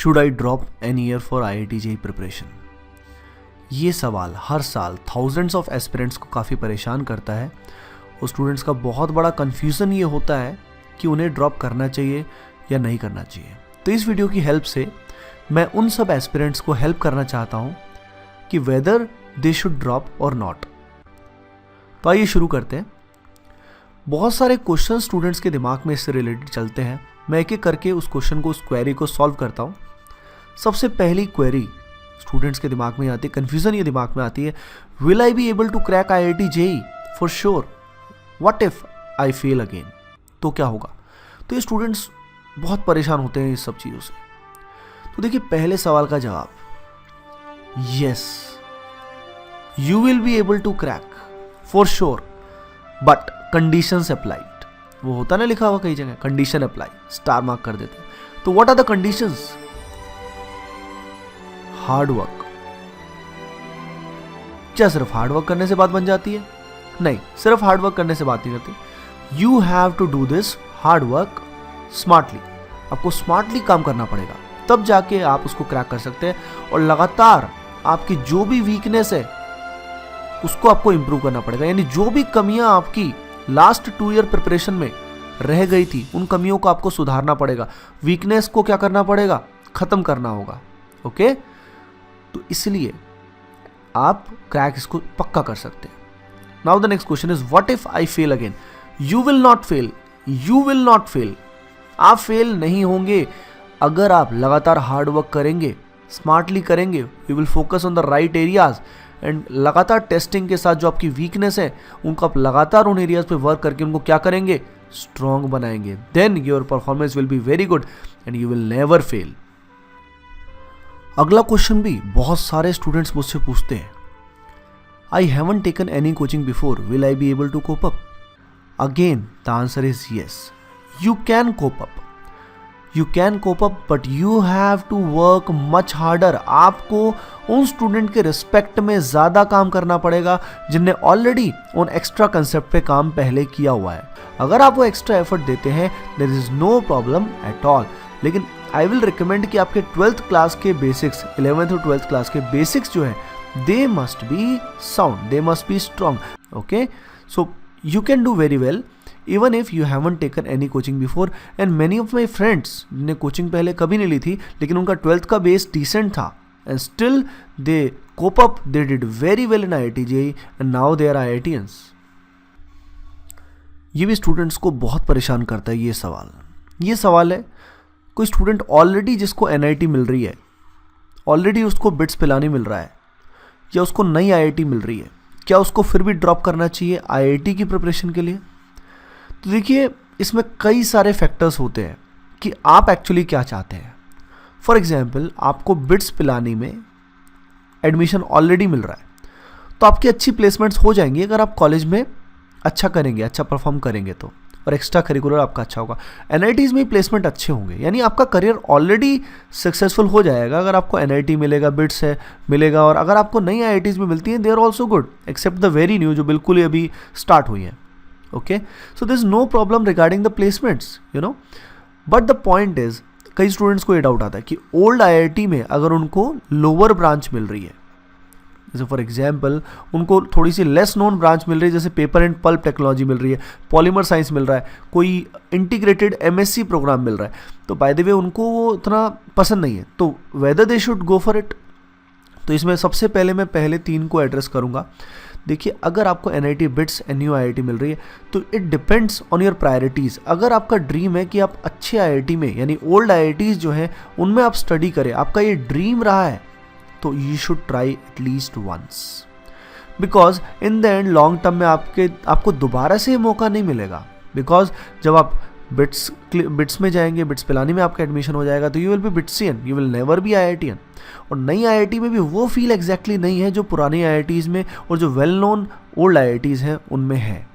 Should I drop an year for IIT JEE preparation? ये सवाल हर साल थाउजेंड्स ऑफ एस्पिरेंट्स को काफ़ी परेशान करता है और स्टूडेंट्स का बहुत बड़ा कन्फ्यूज़न ये होता है कि उन्हें ड्रॉप करना चाहिए या नहीं करना चाहिए। तो इस वीडियो की हेल्प से मैं उन सब एस्पिरेंट्स को हेल्प करना चाहता हूँ कि वेदर दे शुड ड्रॉप और नॉट। तो आइए शुरू करते हैं। बहुत सारे क्वेश्चन स्टूडेंट्स के दिमाग में इससे रिलेटेड चलते हैं। मैं एक एक करके उस क्वेश्चन को, उस क्वेरी को सॉल्व करता हूँ। सबसे पहली क्वेरी स्टूडेंट्स के दिमाग में आती है, कन्फ्यूजन ये दिमाग में आती है, will I be able to crack IIT JEE for sure? What if I fail again? तो क्या होगा? तो ये स्टूडेंट्स बहुत परेशान होते हैं इस सब चीज़ों से। तो देखिए, पहले सवाल का जवाब, yes you will be able to crack for sure but conditions applied. वो होता ना लिखा हुआ कई जगह, कंडीशन अप्लाई, स्टार मार्क कर देते हैं। तो what are the conditions? Hard work. क्या सिर्फ हार्ड वर्क करने से बात बन जाती है? नहीं, सिर्फ हार्ड वर्क करने से बात नहीं करती। You have to do this hard work smartly. आपको स्मार्टली काम करना पड़ेगा, तब जाके आप उसको क्रैक कर सकते हैं। और लगातार आपकी जो भी वीकनेस है उसको आपको इंप्रूव करना पड़ेगा। यानी जो भी कमियां आपकी लास्ट 2 ईयर प्रिपरेशन में रह गई थी, उन कमियों को आपको सुधारना पड़ेगा। वीकनेस को क्या करना पड़ेगा? खत्म करना होगा। ओके, तो इसलिए आप क्रैक इसको पक्का कर सकते हैं। Now the next question is, what if I fail again? You will not fail. You will not fail. आप फेल नहीं होंगे अगर आप लगातार हार्ड वर्क करेंगे, स्मार्टली करेंगे। You will focus on the right areas and लगातार टेस्टिंग के साथ जो आपकी वीकनेस है उनको आप लगातार उन एरियाज पे वर्क करके उनको क्या करेंगे? स्ट्रॉन्ग बनाएंगे। Then your performance will be very good and you will never fail. अगला क्वेश्चन भी बहुत सारे स्टूडेंट्स मुझसे पूछते हैं, I haven't taken any coaching before, will I be able to cope up? Again the answer is yes, you can cope up. You can cope up, but you have to work much harder. आपको उन student के respect में ज़्यादा काम करना पड़ेगा जिनने already उन एक्स्ट्रा कंसेप्ट पे काम पहले किया हुआ है। अगर आप वो एक्स्ट्रा एफर्ट देते हैं, there is no problem at all. लेकिन आई विल रिकमेंड कि आपके 12th क्लास के बेसिक्स, 11th और 12th क्लास के बेसिक्स जो है, they must be sound, they must be strong. Okay, so you can do very well even if you haven't taken any coaching before. And many of my friends जिन्हें coaching पहले कभी नहीं ली थी लेकिन उनका 12th का बेस डिसेंट था, and still they cope up, they did very well in IIT JEE and now they are IITians. ये भी स्टूडेंट्स को बहुत परेशान करता है ये सवाल। ये सवाल है, कोई स्टूडेंट ऑलरेडी जिसको NIT मिल रही है, ऑलरेडी उसको बिट्स पिलानी मिल रहा है, या उसको नई IIT मिल रही है, क्या उसको फिर भी ड्रॉप करना चाहिए IIT की प्रिपरेशन के लिए? तो देखिए, इसमें कई सारे फैक्टर्स होते हैं कि आप एक्चुअली क्या चाहते हैं। फॉर एग्जांपल, आपको बिट्स पिलानी में एडमिशन ऑलरेडी मिल रहा है, तो आपकी अच्छी प्लेसमेंट्स हो जाएंगी अगर आप कॉलेज में अच्छा करेंगे, अच्छा परफॉर्म करेंगे तो, और एक्स्ट्रा करिकुलर आपका अच्छा होगा। NITs में प्लेसमेंट अच्छे होंगे, यानी आपका करियर ऑलरेडी सक्सेसफुल हो जाएगा अगर आपको NIT मिलेगा, बिट्स है मिलेगा। और अगर आपको नई IITs में मिलती हैं, they are also good, except the very new जो बिल्कुल ही अभी स्टार्ट हुई हैं। Okay, so there's no problem regarding the placements, you know, but the point is, कई स्टूडेंट्स को ये डाउट आता है कि ओल्ड IIT में अगर उनको लोअर ब्रांच मिल रही है, जैसे फॉर एग्जांपल उनको थोड़ी सी लेस नोन ब्रांच मिल रही है, जैसे पेपर एंड पल्प टेक्नोलॉजी मिल रही है, पॉलीमर साइंस मिल रहा है, कोई इंटीग्रेटेड MSc प्रोग्राम मिल रहा है, तो बाय द वे उनको वो इतना पसंद नहीं है, तो whether they should go for it. तो इसमें सबसे पहले मैं पहले 3 को एड्रेस करूँगा। देखिए, अगर आपको NIT बिट्स NU IIT मिल रही है तो it depends on your priorities. अगर आपका ड्रीम है कि आप अच्छे IIT में, यानी ओल्ड IITs जो हैं उनमें आप स्टडी करें, आपका ये ड्रीम रहा है, तो you should try at least once, because in the end long term में आपको दोबारा से मौका नहीं मिलेगा। बिकॉज जब आप बिट्स में जाएंगे, बिट्स पिलानी में आपका एडमिशन हो जाएगा, तो you will be BITSian, you will never be IITian। और नई IIT में भी वो फील एग्जैक्टली नहीं है जो पुरानी IITs में और जो वेल नोन ओल्ड IITs हैं उनमें है।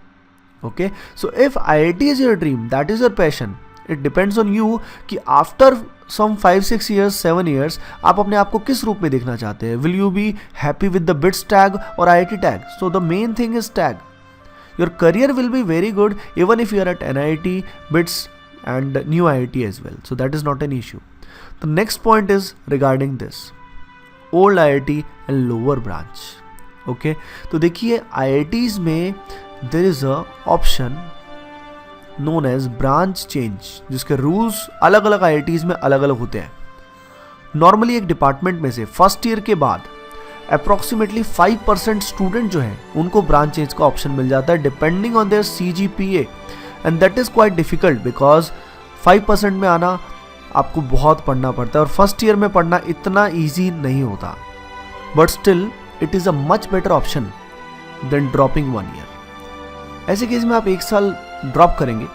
Okay, so if IIT is your dream, that is your passion, it depends on you कि आफ्टर सम 5-6 years 7 years आप अपने आप को किस रूप में देखना चाहते हैं। Will you be happy with the bits tag और IIT tag? So the main thing is tag. Your career will be very good even if you are at NIT, BITS and new IIT as well. So that is not an issue. The next point is regarding this old IIT and lower branch. Okay, तो देखिए IITs में there is a option known as branch change, जिसके rules अलग अलग IITs में अलग अलग होते हैं. नॉर्मली एक डिपार्टमेंट में से फर्स्ट ईयर के बाद अप्रॉक्सीमेटली 5% स्टूडेंट जो हैं उनको ब्रांच चेंज का ऑप्शन मिल जाता है depending on their CGPA, and that is quite difficult because 5% में आना आपको बहुत पढ़ना पड़ता है और फर्स्ट ईयर में पढ़ना इतना ईजी नहीं होता. But still it is a much better option than dropping 1 year. ऐसे केस में आप 1 साल ड्रॉप करेंगे,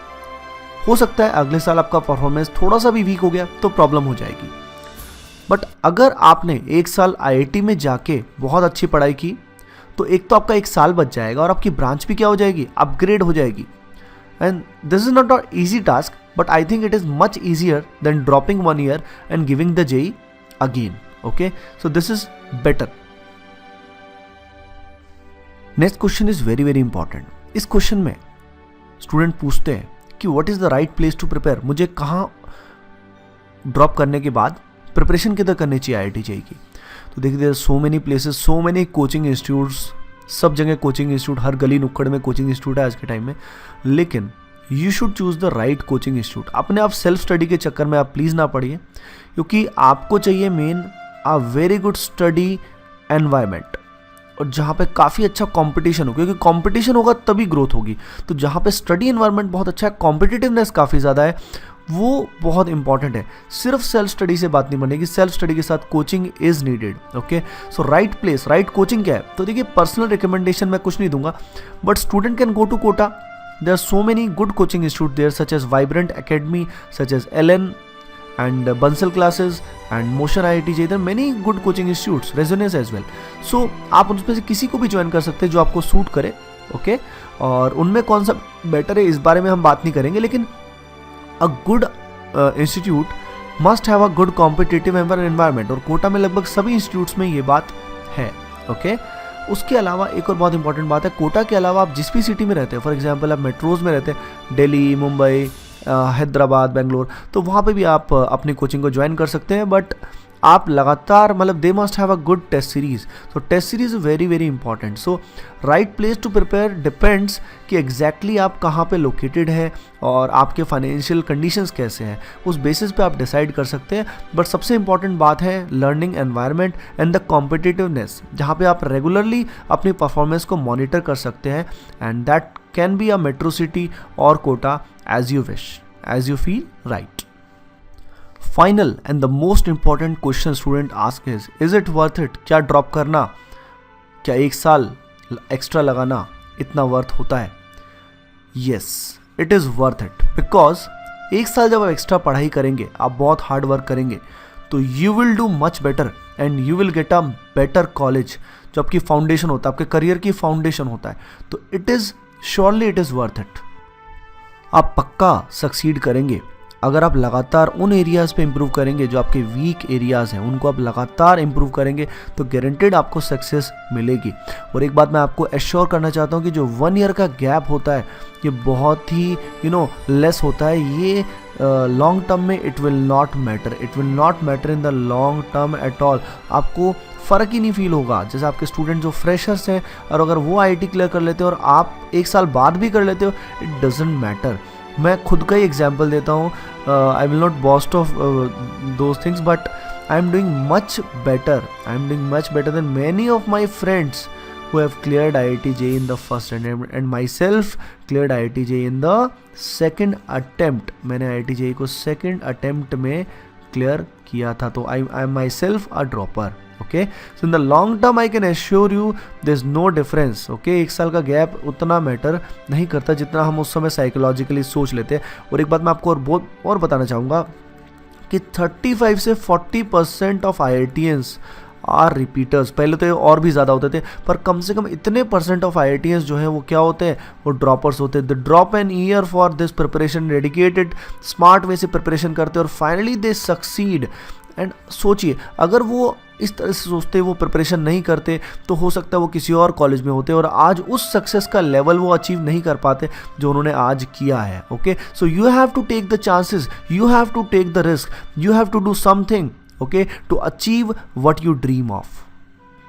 हो सकता है अगले साल आपका परफॉर्मेंस थोड़ा सा भी वीक हो गया तो प्रॉब्लम हो जाएगी. बट अगर आपने 1 साल IIT में जाके बहुत अच्छी पढ़ाई की तो एक तो आपका 1 साल बच जाएगा और आपकी ब्रांच भी क्या हो जाएगी, अपग्रेड हो जाएगी. And this is not a easy task, but I think it is much easier than dropping 1 year and giving the JEE again. Okay, so this is better. Next question is very very important. इस question में student पूछते हैं कि what is the right place to prepare. मुझे कहाँ drop करने के बाद प्रिपरेशन किधर करनी चाहिए IIT JEE की. तो देखिए there so many places, so many coaching institutes, सब जगह कोचिंग इंस्टीट्यूट, हर गली नुक्कड़ में कोचिंग इंस्टीट्यूट है आज के टाइम में. लेकिन you should choose the right coaching institute. अपने आप सेल्फ स्टडी के चक्कर में आप प्लीज़ ना पढ़िए, क्योंकि आपको चाहिए main a very good study environment, और जहाँ पे काफ़ी अच्छा कंपटीशन हो, क्योंकि कंपटीशन होगा तभी ग्रोथ होगी. तो जहाँ पे स्टडी एनवायरनमेंट बहुत अच्छा है, कॉम्पिटिटिवनेस काफ़ी ज़्यादा है, वो बहुत इंपॉर्टेंट है. सिर्फ सेल्फ स्टडी से बात नहीं बनेगी, सेल्फ स्टडी के साथ coaching is needed. Okay, so right place, right coaching क्या है. तो देखिए पर्सनल रिकमेंडेशन मैं कुछ नहीं दूंगा, but student can go to Kota. There are so many good coaching institutes there, such as Vibrant Academy, such as LN and Bansal classes and Motion IIT JEE. There are many good coaching institutes, Resonance as well. So आप उनमें से किसी को भी join कर सकते हैं जो आपको सूट करे. ओके, और उनमें कौन सा बेटर है इस बारे में हम बात नहीं करेंगे, लेकिन a good institute must have a good competitive environment, और कोटा में लगभग सभी इंस्टीट्यूट्स में ये बात है. ओके, उसके अलावा एक और बहुत इंपॉर्टेंट बात है, कोटा के अलावा आप जिस भी सिटी में रहते हैं, फॉर एग्जांपल आप मेट्रोज़ में रहते हैं, दिल्ली, मुंबई, हैदराबाद, बेंगलोर, तो वहाँ पे भी आप अपनी कोचिंग को ज्वाइन कर सकते हैं. बट आप लगातार मतलब they must have a good test series. तो test series very very important. So right place to prepare depends कि एग्जैक्टली आप कहाँ पे लोकेटेड है और आपके फाइनेंशियल कंडीशंस कैसे हैं, उस बेसिस पे आप डिसाइड कर सकते हैं. बट सबसे इंपॉर्टेंट बात है learning environment and the competitiveness, जहाँ पे आप रेगुलरली अपनी परफॉर्मेंस को मॉनिटर कर सकते हैं. And that can be a metro city और Kota as you wish, as you feel right. Final and the most important question student ask is it worth it. क्या ड्रॉप करना, क्या 1 साल एक्स्ट्रा लगाना इतना वर्थ होता है? Yes, it is worth it, because 1 साल जब आप एक्स्ट्रा पढ़ाई करेंगे, आप बहुत हार्ड वर्क करेंगे, तो you will do much better and you will get a better college. जो आपकी फाउंडेशन होता है, आपके करियर की फाउंडेशन होता है, तो it is surely it is worth it. आप पक्का सक्सीड करेंगे अगर आप लगातार उन एरियाज़ पे इम्प्रूव करेंगे जो आपके वीक एरियाज़ हैं, उनको आप लगातार इम्प्रूव करेंगे तो गारंटेड आपको सक्सेस मिलेगी. और एक बात मैं आपको एश्योर करना चाहता हूँ कि जो 1 ईयर का गैप होता है ये बहुत ही लेस होता है. ये लॉन्ग टर्म में it will not matter in the long term at all. आपको फ़र्क ही नहीं फील होगा. जैसे आपके स्टूडेंट जो फ्रेशर्स हैं और अगर वो IIT क्लियर कर लेते हो और आप 1 साल बाद भी कर लेते हो, इट डजेंट मैटर. मैं खुद का ही एग्जाम्पल देता हूँ. I will not boast of those things, but I am doing much better than many of my friends who have cleared IIT JEE in the first and myself cleared IIT JEE in the second attempt. मैंने IIT JEE को second attempt में clear किया था. तो I am myself a dropper. Okay, so in the long term I can assure you there's no difference. Okay, 1 साल का gap उतना matter नहीं करता जितना हम उस समय साइकोलॉजिकली सोच लेते हैं. और एक बात मैं आपको और बताना चाहूँगा कि 35 से 40% ऑफ IITians आर रिपीटर्स. पहले तो ये और भी ज़्यादा होते थे, पर कम से कम इतने % ऑफ IITians जो हैं वो क्या होते हैं, वो ड्रॉपर्स होते हैं. The drop an year for this preparation, dedicated smart way से प्रिपरेशन करते हैं और फाइनली दे सक्सीड एंड सोचिए, अगर वो इस तरह से सोचते, वो प्रिपरेशन नहीं करते, तो हो सकता है वो किसी और कॉलेज में होते और आज उस सक्सेस का लेवल वो अचीव नहीं कर पाते जो उन्होंने आज किया है. Okay, so you have to take the chances, you have to take the risk, you have to do something, okay, to achieve what you dream of.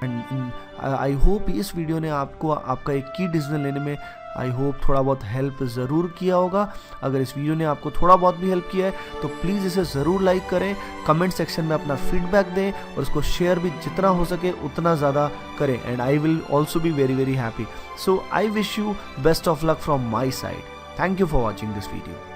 And I hope इस वीडियो ने आपको आपका एक की डिसीजन लेने में I hope थोड़ा बहुत हेल्प ज़रूर किया होगा. अगर इस वीडियो ने आपको थोड़ा बहुत भी हेल्प किया है तो प्लीज़ इसे ज़रूर लाइक करें, कमेंट सेक्शन में अपना फीडबैक दें और इसको शेयर भी जितना हो सके उतना ज़्यादा करें. And I will also be very very happy. So I wish you best of luck from my side. Thank you for watching this video.